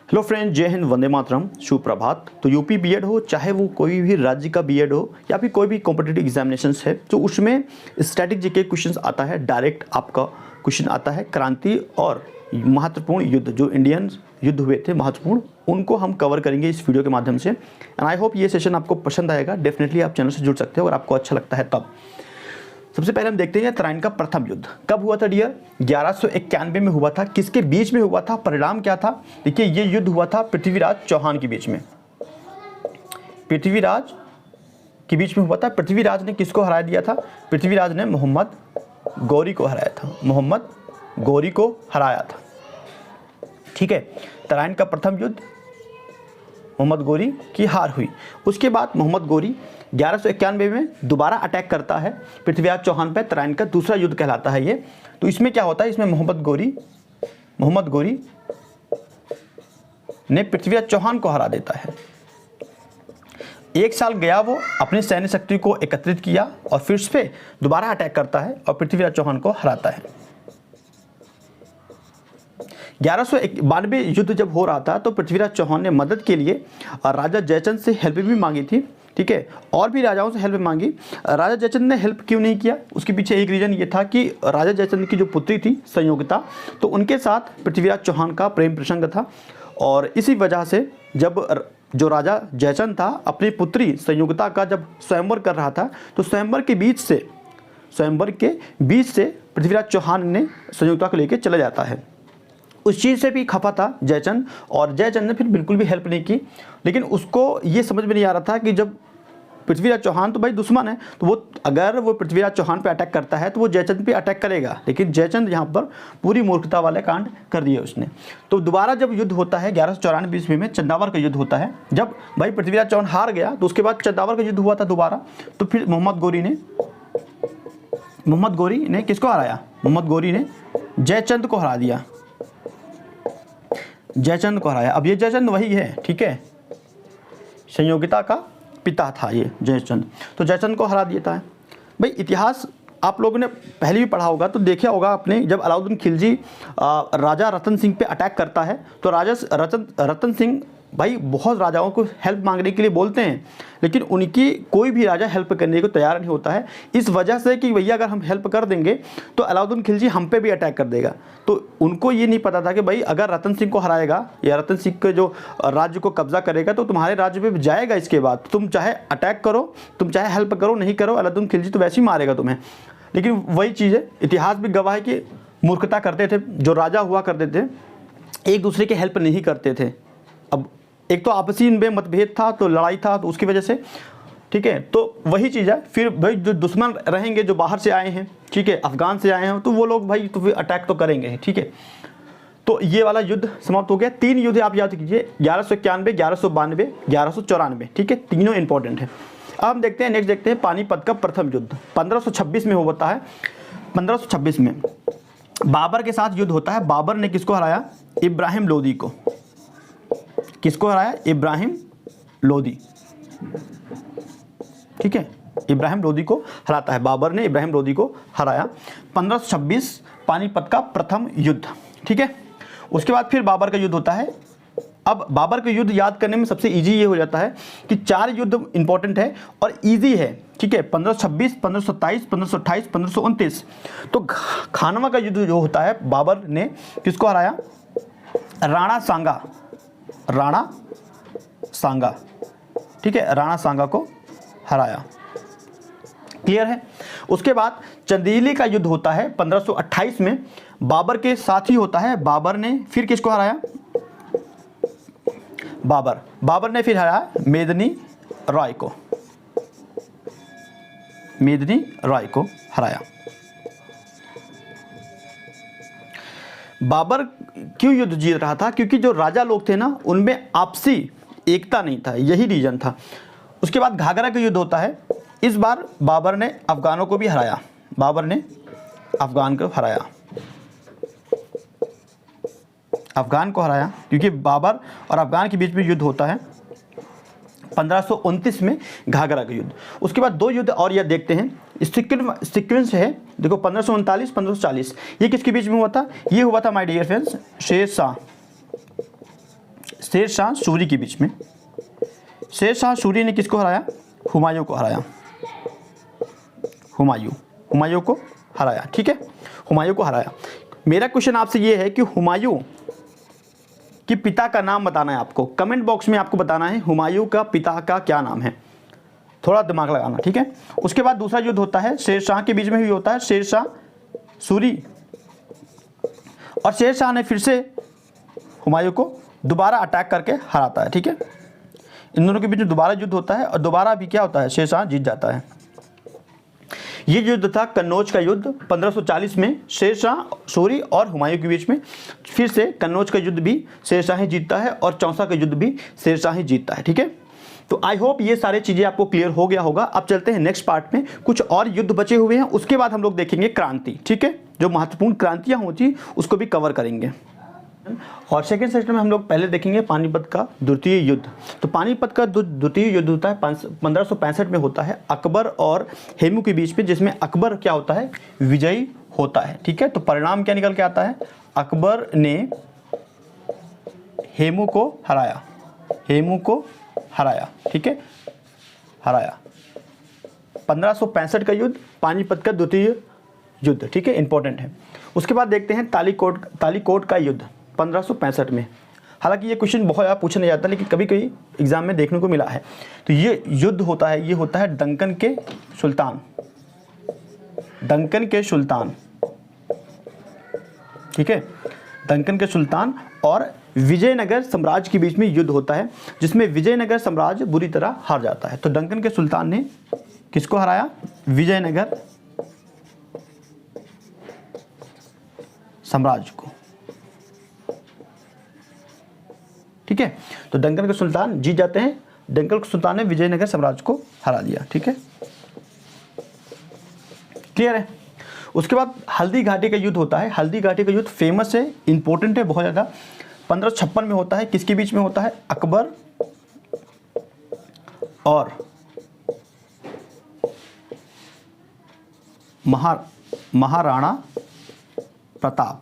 Hello friend, जय हिंद, वंदे मातरम, सुप्रभात। तो यूपी बीएड हो, चाहे वो कोई भी राज्य का बीएड हो या फिर कोई भी कॉम्पिटिटिव एग्जामिनेशंस है, तो उसमें स्टैटिक जीके क्वेश्चंस आता है। डायरेक्ट आपका क्वेश्चन आता है क्रांति और महत्वपूर्ण युद्ध, जो इंडियन युद्ध हुए थे महत्वपूर्ण, उनको हम कवर करेंगे इस वीडियो के माध्यम से। एंड आई होप ये सेशन आपको पसंद आएगा। डेफिनेटली आप चैनल से जुड़ सकते हो अगर आपको अच्छा लगता है तब। सबसे पहले हम देखते हैं तराइन का प्रथम युद्ध कब हुआ था डियर। 1191 में हुआ था। किसके बीच में हुआ था, परिणाम क्या था? देखिए, ये युद्ध हुआ था पृथ्वीराज चौहान के बीच में। पृथ्वीराज के बीच में हुआ था। पृथ्वीराज ने किसको हरा दिया था? पृथ्वीराज ने मोहम्मद गौरी को हराया था। मोहम्मद गौरी को हराया था। ठीक है, तराइन का प्रथम युद्ध, मोहम्मद गौरी की हार हुई। उसके बाद मोहम्मद गौरी 1191 में दोबारा अटैक करता है पृथ्वीराज चौहान पर। तराइन का दूसरा युद्ध कहलाता है ये। तो इसमें क्या होता है, इसमें मोहम्मद गौरी ने पृथ्वीराज चौहान को हरा देता है। एक साल गया, वो अपनी सैन्य शक्ति को एकत्रित किया और फिर से दोबारा अटैक करता है और पृथ्वीराज चौहान को हराता है। 1192 युद्ध जब हो रहा था तो पृथ्वीराज चौहान ने मदद के लिए राजा जयचंद से हेल्प भी मांगी थी। ठीक है, और भी राजाओं से हेल्प मांगी। राजा जयचंद ने हेल्प क्यों नहीं किया, उसके पीछे एक रीज़न ये था कि राजा जयचंद की जो पुत्री थी संयोगिता, तो उनके साथ पृथ्वीराज चौहान का प्रेम प्रसंग था। और इसी वजह से जब जो राजा जयचंद था अपनी पुत्री संयोगिता का जब स्वयंवर कर रहा था, तो स्वयंवर के बीच से पृथ्वीराज चौहान ने संयोगिता को लेकर चला जाता है। उस चीज़ से भी खफा था जयचंद, और जयचंद ने फिर बिल्कुल भी हेल्प नहीं की। लेकिन उसको ये समझ में नहीं आ रहा था कि जब पृथ्वीराज चौहान तो भाई दुश्मन है, तो वो पृथ्वीराज चौहान पे अटैक करता है तो वो जयचंद पे अटैक करेगा। लेकिन जयचंद यहाँ पर पूरी मूर्खता वाले कांड कर दिए उसने। तो दोबारा जब युद्ध होता है 1194 ईस्वी में, चंदावर का युद्ध होता है। जब भाई पृथ्वीराज चौहान हार गया तो उसके बाद चंदावर का युद्ध हुआ था दोबारा। तो फिर मोहम्मद गौरी ने किसको हराया? मोहम्मद गौरी ने जयचंद को हरा दिया। जयचंद को हराया। अब ये जयचंद वही है, ठीक है, संयोगिता का पिता था ये जयचंद। तो जयचंद को हरा देता है। भाई इतिहास आप लोगों ने पहले भी पढ़ा होगा, तो देखा होगा आपने, जब अलाउद्दीन खिलजी राजा रतन सिंह पे अटैक करता है तो राजा रतन सिंह भाई बहुत राजाओं को हेल्प मांगने के लिए बोलते हैं, लेकिन उनकी कोई भी राजा हेल्प करने को तैयार नहीं होता है। इस वजह से कि भैया अगर हम हेल्प कर देंगे तो अलाउद्दीन खिलजी हम पे भी अटैक कर देगा। तो उनको ये नहीं पता था कि भाई अगर रतन सिंह को हराएगा या रतन सिंह के जो राज्य को कब्जा करेगा तो तुम्हारे राज्य पे जाएगा। इसके बाद तुम चाहे अटैक करो, तुम चाहे हेल्प करो, नहीं करो, अलाउद्दीन खिलजी तो वैसे ही मारेगा तुम्हें। लेकिन वही चीज़ है, इतिहास भी गवाह है कि मूर्खता करते थे जो राजा हुआ करते थे, एक दूसरे की हेल्प नहीं करते थे। अब एक तो आपसी इनमें मतभेद था, तो लड़ाई था, तो उसकी वजह से, ठीक है, तो वही चीज़ है। फिर भाई जो दुश्मन रहेंगे, जो बाहर से आए हैं, ठीक है, अफगान से आए हैं, तो वो लोग भाई तो फिर अटैक तो करेंगे, ठीक है। तो ये वाला युद्ध समाप्त हो गया। 3 युद्ध आप याद कीजिए, 1191, 1192, 1194, ठीक है, तीनों इंपॉर्टेंट है। अब हम देखते हैं, नेक्स्ट देखते हैं पानीपत का प्रथम युद्ध 1526 में होता है। 1526 में बाबर के साथ युद्ध होता है। बाबर ने किसको हराया? इब्राहिम लोदी को। किसको हराया? इब्राहिम लोदी, ठीक है, इब्राहिम लोदी को हराता है। बाबर ने इब्राहिम लोदी को हराया। 1526 पानीपत का प्रथम युद्ध, ठीक है। उसके बाद फिर बाबर का युद्ध होता है। अब बाबर का युद्ध याद करने में सबसे इजी ये हो जाता है कि 4 युद्ध इंपॉर्टेंट है और इजी है, ठीक है। 1526, 1527, 1528, 1529। तो खानवा का युद्ध जो होता है, बाबर ने किसको हराया? राणा सांगा, ठीक है, राणा सांगा को हराया। क्लियर है। उसके बाद चंदेली का युद्ध होता है 1528 में, बाबर के साथ ही होता है। बाबर ने फिर किसको हराया? बाबर ने फिर हराया मेदिनी राय को हराया। बाबर क्यों युद्ध जीत रहा था? क्योंकि जो राजा लोग थे ना, उनमें आपसी एकता नहीं था, यही रीजन था। उसके बाद घाघरा का युद्ध होता है। इस बार बाबर ने अफगानों को भी हराया। अफगान को हराया क्योंकि बाबर और अफगान के बीच में युद्ध होता है 1529 में, घाघरा का युद्ध। उसके बाद 2 युद्ध और यह देखते हैं, सीक्वेंस है, देखो 1539, 1540। ये किसके बीच में हुआ था? ये हुआ था my dear friends Sher Shah Sher Shah Suri के बीच में। शेर शाह सूरी ने किसको हराया? हुमायूं को हराया। हुमायूं को हराया, ठीक है, हुमायूं को हराया। मेरा क्वेश्चन आपसे ये है कि हुमायूं कि पिता का नाम बताना है आपको। कमेंट बॉक्स में आपको बताना है हुमायूं का पिता का क्या नाम है, थोड़ा दिमाग लगाना, ठीक है। उसके बाद दूसरा युद्ध होता है शेर शाह के बीच में भी होता है, शेर शाह सूरी, और शेर शाह ने फिर से हुमायूं को दोबारा अटैक करके हराता है, ठीक है। इन दोनों के बीच में दोबारा युद्ध होता है और दोबारा भी क्या होता है, शेर शाह जीत जाता है। ये युद्ध था कन्नौज का युद्ध 1540 में, शेर शाह सूरी और हुमायूं के बीच में। फिर से कन्नौज का युद्ध भी शेर शाह ही जीतता है और चौसा का युद्ध भी शेर शाह ही जीतता है, ठीक है। तो आई होप ये सारी चीज़ें आपको क्लियर हो गया होगा। अब चलते हैं नेक्स्ट पार्ट में, कुछ और युद्ध बचे हुए हैं, उसके बाद हम लोग देखेंगे क्रांति, ठीक है। जो महत्वपूर्ण क्रांतियाँ होती उसको भी कवर करेंगे। और सेकेंड सेक्शन में हम लोग पहले देखेंगे पानीपत का द्वितीय युद्ध। तो पानीपत का द्वितीय युद्ध होता है 1565 में होता है अकबर और हेमू के बीच में, जिसमें अकबर क्या होता है, विजयी होता है, ठीक है। तो परिणाम क्या निकल के आता है, अकबर ने हेमू को हराया, ठीक है, हराया। 1565 का युद्ध पानीपत का द्वितीय युद्ध, ठीक है, इंपॉर्टेंट है। उसके बाद देखते हैं तालीकोट का युद्ध 1565 में। हालांकि ये क्वेश्चन बहुत ज़्यादा पूछा नहीं जाता, लेकिन कभी कभी एग्जाम में देखने को मिला है। तो ये युद्ध होता है, ये होता है डंकन के सुल्तान, ठीक है, डंकन के सुल्तान और विजयनगर साम्राज्य के बीच में युद्ध होता है, जिसमें विजयनगर साम्राज्य बुरी तरह हार जाता है। तो डंकन के सुल्तान ने किसको हराया, विजयनगर साम्राज्य को, ठीक है। तो डंकन के सुल्तान जीत जाते हैं, डंकन के सुल्तान ने विजयनगर साम्राज्य को हरा दिया, ठीक है, क्लियर है। उसके बाद हल्दी घाटी का युद्ध होता है। हल्दी घाटी का युद्ध फेमस है, इंपॉर्टेंट है बहुत ज़्यादा। 1556 में होता है, किसके बीच में होता है, अकबर और महाराणा प्रताप।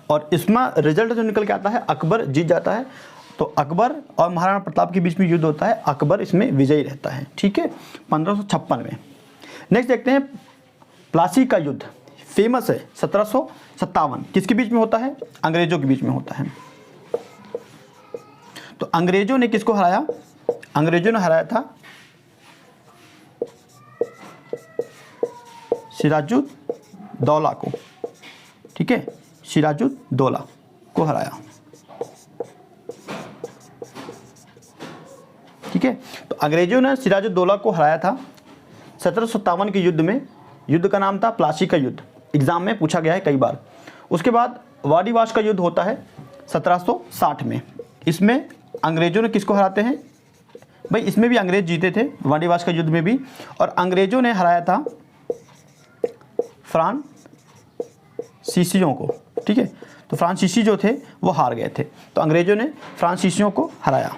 और इसमें रिजल्ट जो निकल के आता है, अकबर जीत जाता है। तो अकबर और महाराणा प्रताप के बीच में युद्ध होता है, अकबर इसमें विजयी रहता है, ठीक है, 1556 में। नेक्स्ट देखते हैं प्लासी का युद्ध, फेमस है 1757, किसके बीच में होता है, अंग्रेजों के बीच में होता है। तो अंग्रेजों ने किसको हराया, अंग्रेजों ने हराया था सिराजुद्दौला को, ठीक है, सिराजुद्दौला को हराया, ठीक है। तो अंग्रेजों ने सिराजुद्दौला को हराया था 1757 के युद्ध में। युद्ध का नाम था प्लासी का युद्ध, एग्जाम में पूछा गया है कई बार। उसके बाद वाडीवाश का युद्ध होता है 1760 में। इसमें अंग्रेजों ने किसको हराते हैं, भाई इसमें भी अंग्रेज जीते थे, वाडीवाश का युद्ध में भी, और अंग्रेजों ने हराया था फ्रांसीसियों को, ठीक है। तो फ्रांसीसी जो थे वो हार गए थे, तो अंग्रेजों ने फ्रांसीसियों को हराया,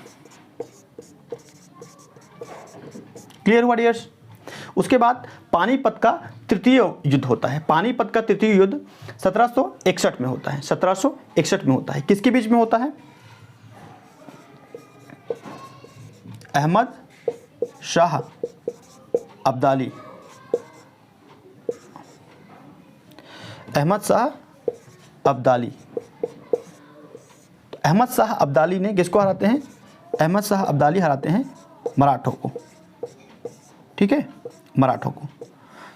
क्लियर हुआ डियर्स। उसके बाद पानीपत का तृतीय युद्ध होता है। पानीपत का तृतीय युद्ध 1761 में होता है, 1761 में होता है। किसके बीच में होता है, अहमद शाह अब्दाली, अहमद शाह अब्दाली। अहमद शाह अब्दाली ने किसको हराते हैं, अहमद शाह अब्दाली हराते हैं मराठों को, ठीक है, मराठों को।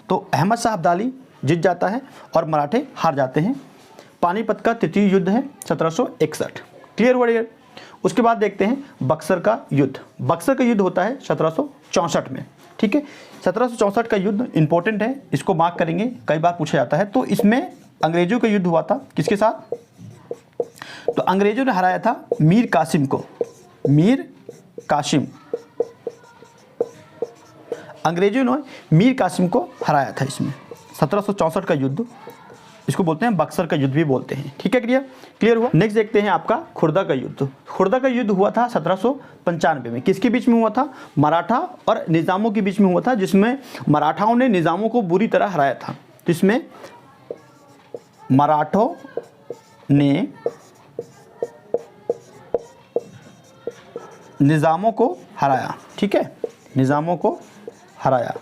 तो अहमद शाह अब्दाली जीत जाता है और मराठे हार जाते हैं। पानीपत का तृतीय युद्ध है 1761, क्लियर हुआ डियर। उसके बाद देखते हैं बक्सर का युद्ध। बक्सर का युद्ध होता है 1764 में, ठीक है। 1764 का युद्ध इंपॉर्टेंट है, इसको मार्क करेंगे, कई बार पूछा जाता है। तो इसमें अंग्रेजों का युद्ध हुआ था, किसके साथ, तो अंग्रेजों ने हराया था मीर कासिम को, मीर कासिम, अंग्रेजों ने मीर कासिम को हराया था इसमें। 1764 का युद्ध, इसको बोलते हैं बक्सर का युद्ध भी बोलते हैं, ठीक है, क्लियर हुआ। नेक्स्ट देखते हैं आपका खुर्दा का युद्ध। खुर्दा का युद्ध हुआ था 1795 में। किसके बीच में हुआ था, मराठा और निज़ामों के बीच में हुआ था, जिसमें मराठाओं ने निज़ामों को बुरी तरह हराया था। जिसमें मराठों ने निज़ामों को हराया, ठीक है, निज़ामों को हराया।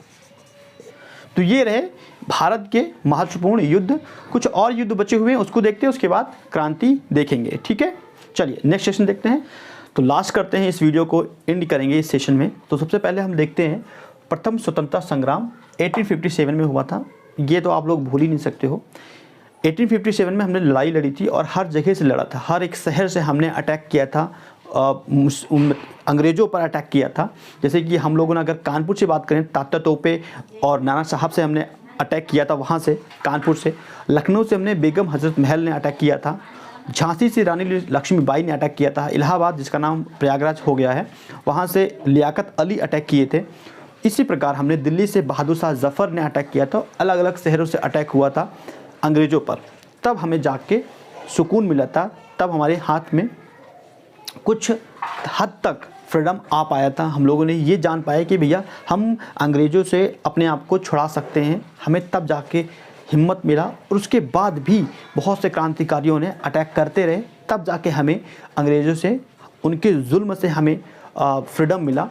तो ये रहे भारत के महत्वपूर्ण युद्ध। कुछ और युद्ध बचे हुए हैं, उसको देखते हैं, उसके बाद क्रांति देखेंगे, ठीक है। चलिए नेक्स्ट सेशन देखते हैं। तो लास्ट करते हैं, इस वीडियो को एंड करेंगे इस सेशन में। तो सबसे पहले हम देखते हैं प्रथम स्वतंत्रता संग्राम 1857 में हुआ था। ये तो आप लोग भूल ही नहीं सकते हो। 1857 में हमने लड़ाई लड़ी थी और हर जगह से लड़ा था, हर एक शहर से हमने अटैक किया था, अंग्रेज़ों पर अटैक किया था। जैसे कि हम लोगों ने अगर कानपुर से बात करें, तात्या तोपे और नाना साहब से हमने अटैक किया था, वहाँ से कानपुर से। लखनऊ से हमने बेगम हजरत महल ने अटैक किया था। झांसी से रानी लक्ष्मीबाई ने अटैक किया था। इलाहाबाद, जिसका नाम प्रयागराज हो गया है, वहाँ से लियाकत अली अटैक किए थे। इसी प्रकार हमने दिल्ली से बहादुर शाह जफ़र ने अटैक किया था। अलग अलग शहरों से अटैक हुआ था अंग्रेज़ों पर, तब हमें जाके सुकून मिला था, तब हमारे हाथ में कुछ हद तक फ्रीडम आ पाया था। हम लोगों ने ये जान पाया कि भैया हम अंग्रेज़ों से अपने आप को छुड़ा सकते हैं। हमें तब जाके हिम्मत मिला, और उसके बाद भी बहुत से क्रांतिकारियों ने अटैक करते रहे, तब जाके हमें अंग्रेज़ों से, उनके जुल्म से हमें फ्रीडम मिला।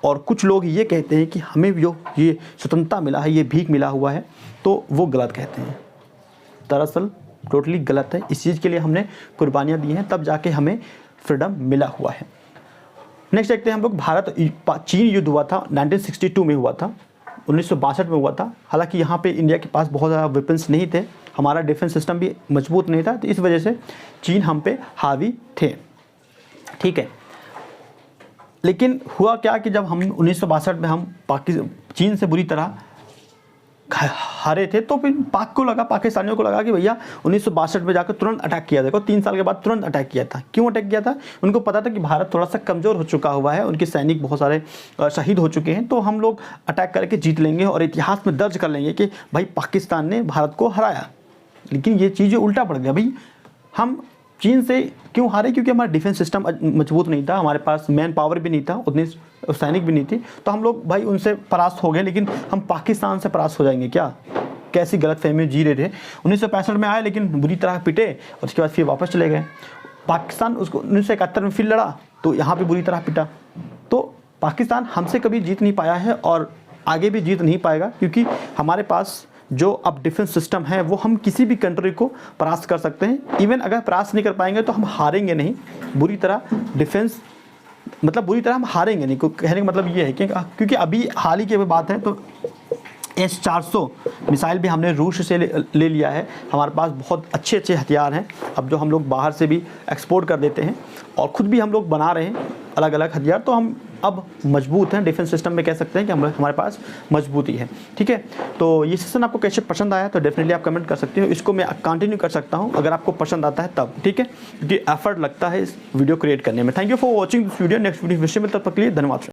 और कुछ लोग ये कहते हैं कि हमें जो ये स्वतंत्रता मिला है, ये भीख मिला हुआ है, तो वो गलत कहते हैं। दरअसल टोटली गलत है। इस चीज़ के लिए हमने कुर्बानियाँ दी हैं, तब जाके हमें फ्रीडम मिला हुआ है। नेक्स्ट देखते हैं हम लोग, भारत चीन युद्ध हुआ था, 1962 में हुआ था, 1962 में हुआ था। हालांकि यहाँ पे इंडिया के पास बहुत ज़्यादा वेपन्स नहीं थे, हमारा डिफेंस सिस्टम भी मजबूत नहीं था, तो इस वजह से चीन हम पे हावी थे, ठीक है। लेकिन हुआ क्या कि जब हम 1962 में हम चीन से बुरी तरह हारे थे, तो फिर पाकिस्तानियों को लगा कि भैया 1962 में जाकर तुरंत अटैक किया। देखो 3 साल के बाद तुरंत अटैक किया था। क्यों अटैक किया था? उनको पता था कि भारत थोड़ा सा कमज़ोर हो चुका हुआ है, उनके सैनिक बहुत सारे शहीद हो चुके हैं, तो हम लोग अटैक करके जीत लेंगे और इतिहास में दर्ज कर लेंगे कि भाई पाकिस्तान ने भारत को हराया। लेकिन ये चीज़ें उल्टा पड़ गया। भाई हम चीन से क्यों हारे? क्योंकि हमारा डिफेंस सिस्टम मजबूत नहीं था, हमारे पास मैन पावर भी नहीं था, उतनी सैनिक भी नहीं थी, तो हम लोग भाई उनसे परास्त हो गए। लेकिन हम पाकिस्तान से परास्त हो जाएंगे क्या? कैसी गलतफहमी में जी रहे थे। 1965 में आए, लेकिन बुरी तरह पिटे और उसके बाद फिर वापस चले गए। पाकिस्तान उसको 1971 में फिर लड़ा, तो यहाँ पे बुरी तरह पिटा। तो पाकिस्तान हमसे कभी जीत नहीं पाया है और आगे भी जीत नहीं पाएगा, क्योंकि हमारे पास जो अब डिफेंस सिस्टम है वो हम किसी भी कंट्री को परास्त कर सकते हैं। इवन अगर परास्त नहीं कर पाएंगे तो हम हारेंगे नहीं बुरी तरह। डिफेंस मतलब बुरी तरह हम हारेंगे नहीं, कहने का मतलब ये है कि क्योंकि अभी हाल ही की बात है तो S-400 मिसाइल भी हमने रूस से ले लिया है। हमारे पास बहुत अच्छे अच्छे हथियार हैं अब, जो हम लोग बाहर से भी एक्सपोर्ट कर देते हैं और ख़ुद भी हम लोग बना रहे हैं अलग अलग हथियार। तो हम अब मजबूत हैं डिफेंस सिस्टम में, कह सकते हैं कि हमारे पास मजबूती है, ठीक है। तो ये सेशन आपको कैसे पसंद आया तो डेफिनेटली आप कमेंट कर सकते हो। इसको मैं कंटिन्यू कर सकता हूँ अगर आपको पसंद आता है तब, ठीक है, क्योंकि एफर्ट लगता है इस वीडियो क्रिएट करने में। Thank you for watching this video. Next video में तब तक के लिए धन्यवाद।